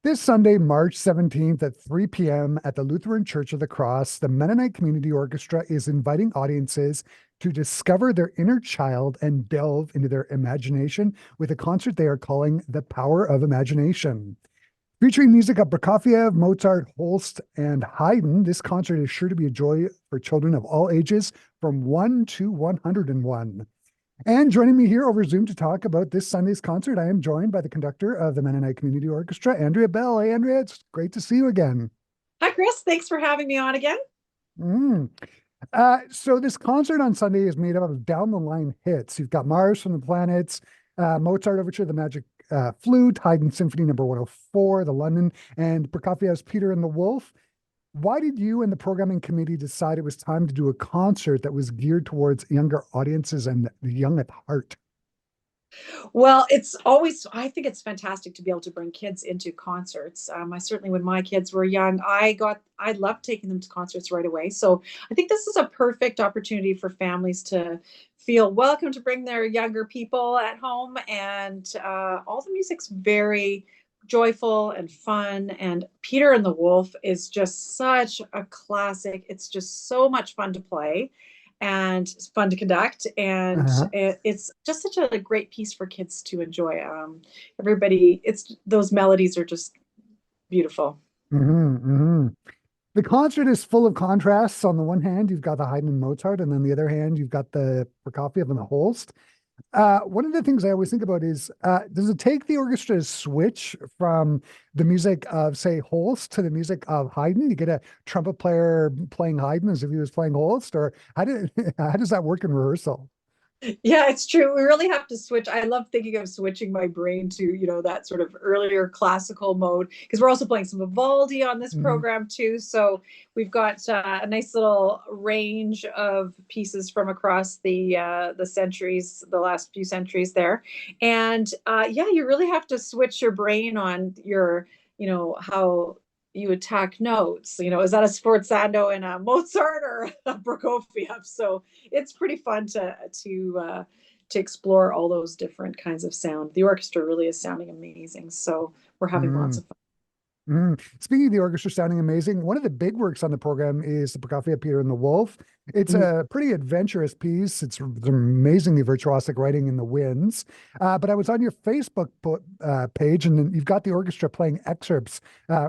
This Sunday, March 17th at 3 p.m. at the Lutheran Church of the Cross, the Mennonite Community Orchestra is inviting audiences to discover their inner child and delve into their imagination with a concert they are calling The Power of Imagination. Featuring music of Prokofiev, Mozart, Holst, and Haydn, this concert is sure to be a joy for children of all ages from 1 to 101. And joining me here over Zoom to talk about this Sunday's concert, I am joined by the conductor of the Mennonite Community Orchestra, Andrea Bell. Hey, Andrea, it's great to see you again. Hi, Chris. Thanks for having me on again. Mm. So this concert on Sunday is made up of down the line hits. You've got Mars from the Planets, Mozart Overture, the Magic Flute, Haydn Symphony Number 104, the London, and Prokofiev's Peter and the Wolf. Why did you and the programming committee decide it was time to do a concert that was geared towards younger audiences and the young at heart? Well, I think it's fantastic to be able to bring kids into concerts. I certainly, when my kids were young, I loved taking them to concerts right away. So I think this is a perfect opportunity for families to feel welcome to bring their younger people at home. And all the music's very joyful and fun. And Peter and the Wolf is just such a classic. It's just so much fun to play and it's fun to conduct, and Uh-huh. it's just such a great piece for kids to enjoy. Everybody, it's those melodies are just beautiful. hmm hmm The concert is full of contrasts. On the one hand, you've got the Haydn and Mozart, and on the other hand, you've got the Prokofiev and the Holst. One of the things I always think about is, does it take the orchestra to switch from the music of, say, Holst to the music of Haydn? You get a trumpet player playing Haydn as if he was playing Holst, or how does that work in rehearsal? Yeah, it's true. We really have to switch. I love thinking of switching my brain to, that sort of earlier classical mode because we're also playing some Vivaldi on this Mhm. program too. So we've got a nice little range of pieces from across the centuries, the last few centuries there. And yeah, you really have to switch your brain on how you attack notes. Is that a Sforzando and a Mozart or a Prokofiev? So it's pretty fun to explore all those different kinds of sound. The orchestra really is sounding amazing, so we're having lots Mhm. of fun. Speaking of the orchestra sounding amazing, one of the big works on the program is the Prokofiev Peter and the Wolf. It's Mhm. a pretty adventurous piece. It's amazingly virtuosic writing in the winds. But I was on your Facebook page, and then you've got the orchestra playing excerpts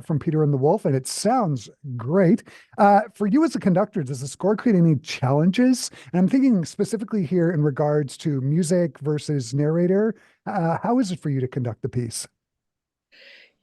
from Peter and the Wolf, and it sounds great. For you as a conductor, does the score create any challenges? And I'm thinking specifically here in regards to music versus narrator. How is it for you to conduct the piece?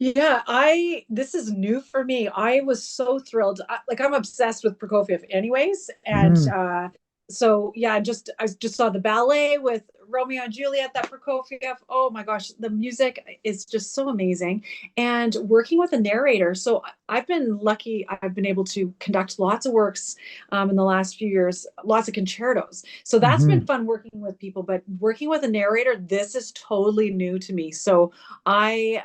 Yeah, I this is new for me. I was so thrilled. I'm obsessed with Prokofiev anyways, and Mhm. so yeah, I just saw the ballet with Romeo and Juliet, that Prokofiev. Oh my gosh, the music is just so amazing. And working with a narrator. So I've been lucky. I've been able to conduct lots of works in the last few years, lots of concertos. So that's been Mhm. fun working with people, but working with a narrator, this is totally new to me. So I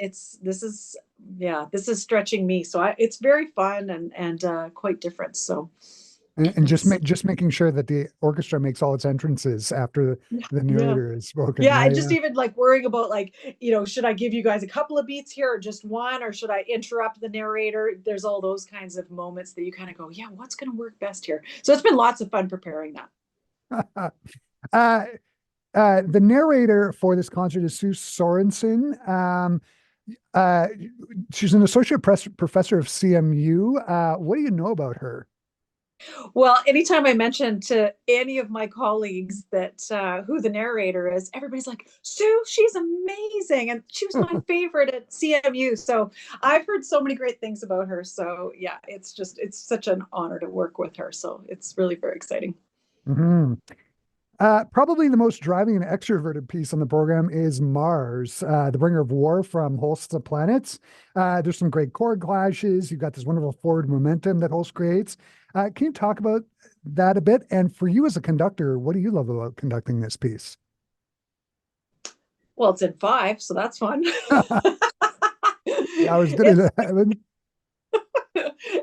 it's this is stretching me. So it's very fun and quite different. So And just it's just making sure that the orchestra makes all its entrances after the yeah. narrator is spoken. Yeah, and I just even like worrying about should I give you guys a couple of beats here or just one, or should I interrupt the narrator? There's all those kinds of moments that you kind of go, yeah, what's going to work best here? So it's been lots of fun preparing that. uh, the narrator for this concert is Sue Sorensen. Uh, she's an associate professor of CMU. What do you know about her? Well, anytime I mention to any of my colleagues that who the narrator is, everybody's like, Sue, she's amazing. And she was my favorite at CMU. So I've heard so many great things about her. So yeah, it's such an honor to work with her. So it's really very exciting. Mhm. Probably the most driving and extroverted piece on the program is Mars, the bringer of war from Holst's The Planets. There's some great chord clashes. You've got this wonderful forward momentum that Holst creates. Can you talk about that a bit? And for you as a conductor, what do you love about conducting this piece? Well, it's in five, so that's fun. I was good at it's that.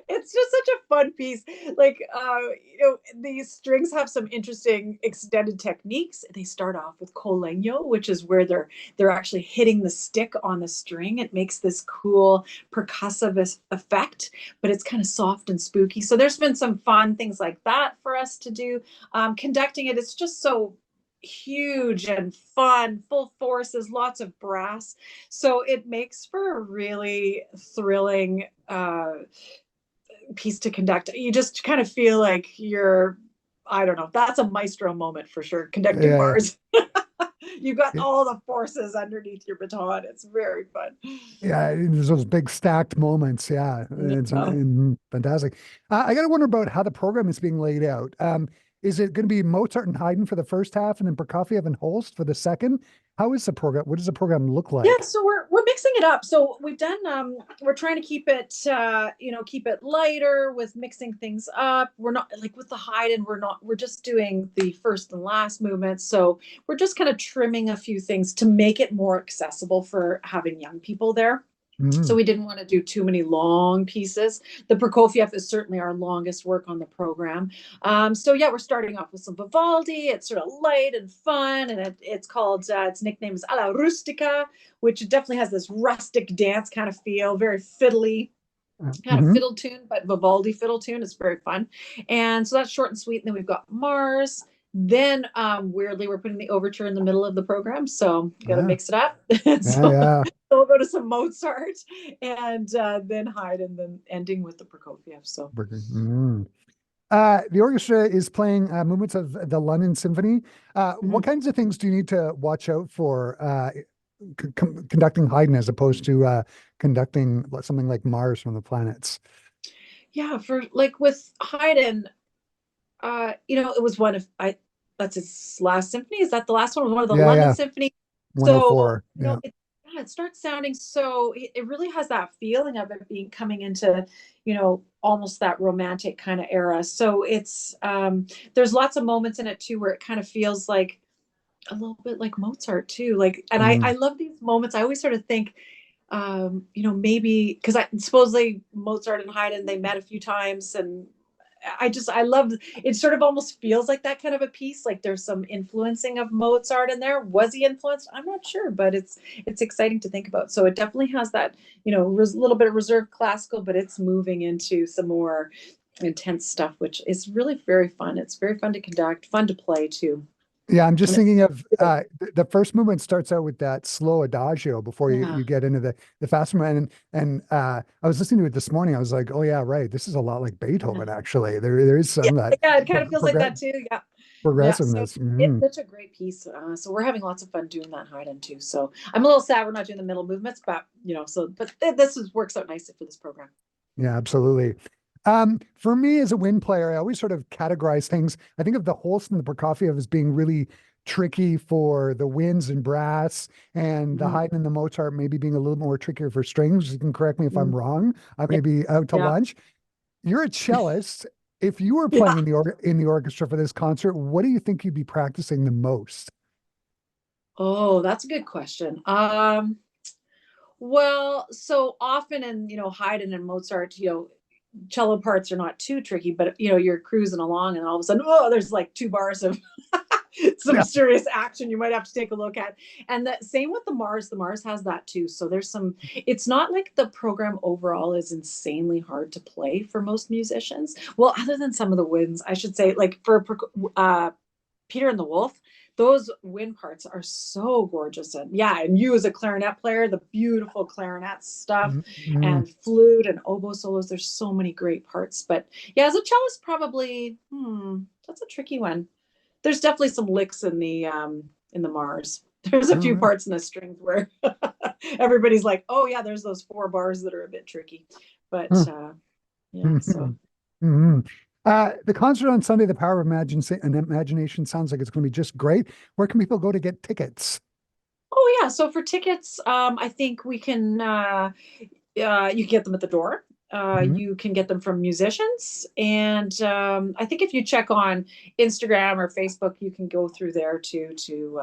it's just such a fun piece. Like, you know, these strings have some interesting extended techniques. They start off with colegno, which is where they're actually hitting the stick on the string. It makes this cool percussive effect, but it's kind of soft and spooky. So there's been some fun things like that for us to do. Conducting it, it's just so huge and fun, full forces, lots of brass. So it makes for a really thrilling piece to conduct. You just kind of feel like you're, I don't know, that's a maestro moment for sure, conducting Yeah, bars. You've got yeah, all the forces underneath your baton. It's very fun. yeah. There's those big stacked moments. Yeah, it's Yeah. fantastic. I got to wonder about how the program is being laid out. Is it going to be Mozart and Haydn for the first half, and then Prokofiev and Holst for the second? How is the program? What does the program look Yeah, like? so we're mixing it up. So we've done we're trying to keep it you know, keep it lighter with mixing things up. We're not like with the Haydn, we're just doing the first and last movements. So we're just kind of trimming a few things to make it more accessible for having young people there. So Mm, we didn't want to do too many long pieces. The Prokofiev is certainly our longest work on the program. So yeah, we're starting off with some Vivaldi. It's sort of light and fun, and it's called its nickname is Alla Rustica, which definitely has this rustic dance kind of feel, very fiddly, kind of mhm. fiddle tune, but Vivaldi fiddle tune. It's very fun. And so that's short and sweet. And then we've got Mars. Then weirdly, we're putting the overture in the middle of the program. So you got to Yeah, mix it up. And yeah, so, yeah. so we'll go to some Mozart and then Haydn, then ending with the Prokofiev. So Mm. The orchestra is playing movements of the London Symphony. What mhm. kinds of things do you need to watch out for conducting Haydn as opposed to conducting something like Mars from the planets? Yeah, for like with Haydn, you know, it was one of I that's his last symphony. Is that the last one? One of the Yeah, London yeah, Symphony. So, 104. you know, Yeah. it yeah, it starts sounding so it really has that feeling of it being coming into, you know, almost that romantic kind of era. So it's there's lots of moments in it too where it kind of feels like a little bit like Mozart too. Like, and I Mm. love these moments. I always sort of think you know, maybe because I supposedly Mozart and Haydn they met a few times, and I love it. Sort of almost feels like that kind of a piece. Like there's some influencing of Mozart in there. Was he influenced? I'm not sure, but it's exciting to think about. So it definitely has that, you know, little bit of reserved classical, but it's moving into some more intense stuff, which is really very fun. It's very fun to conduct, fun to play too. Yeah, I'm just And thinking of the first movement starts out with that slow adagio before yeah, you get into the fast movement. And I was listening to it this morning. I was like, oh yeah, right. This is a lot like yeah, Beethoven, actually. There is yeah, some of that yeah. It kind of feels like that too. Yeah. Yeah, so progressiveness. it's Mhm. such a great piece. So we're having lots of fun doing that Haydn too. So I'm a little sad we're not doing the middle movements, but you know, so but this is works out nicely for this program. Yeah, absolutely. For me as a wind player, I always sort of categorize things. I think of the Holst and the Prokofiev as being really tricky for the winds and brass, and the Mhm. Haydn and the Mozart maybe being a little more trickier for strings. You can correct me if I'm Mhm. wrong. I Yeah, may be out to yeah, lunch. You're a cellist. If you were yeah. playing in the orchestra for this concert, what do you think you'd be practicing the most? Oh, that's a good question. Well, so often in, you know, Haydn and Mozart, you know, cello parts are not too tricky, but you know, you're cruising along and all of a sudden, oh, there's like two bars of some Yeah. serious action you might have to take a look at. And the same with the Mars. The Mars has that too. So there's some, it's not like the program overall is insanely hard to play for most musicians. Well, other than some of the winds, I should say, like for Peter and the Wolf, those wind parts are so gorgeous. And yeah, and you as a clarinet player, the beautiful clarinet stuff Mm-hmm. and flute and oboe solos, there's so many great parts. But yeah, as a cellist, probably, that's a tricky one. There's definitely some licks in the Mars. There's a All few right. parts in the strings where everybody's like, oh yeah, there's those four bars that are a bit tricky. But yeah, so hmm The concert on Sunday, The Power of Imagination, sounds like it's going to be just great. Where can people go to get tickets? oh yeah, so for tickets, I think we can you can get them at the door. Mhm. You can get them from musicians, and I think if you check on Instagram or Facebook, you can go through there to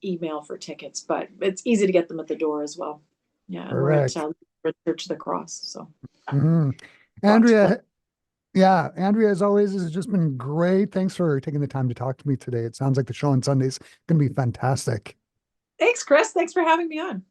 email for tickets. But it's easy to get them at the door as well. Yeah, and we're at Correct. Church of the Cross, so Mhm. lots of fun. Andrea, Yeah, Andrea, as always, this has just been great. Thanks for taking the time to talk to me today. It sounds like the show on Sunday's going to be fantastic. Thanks, Chris. Thanks for having me on.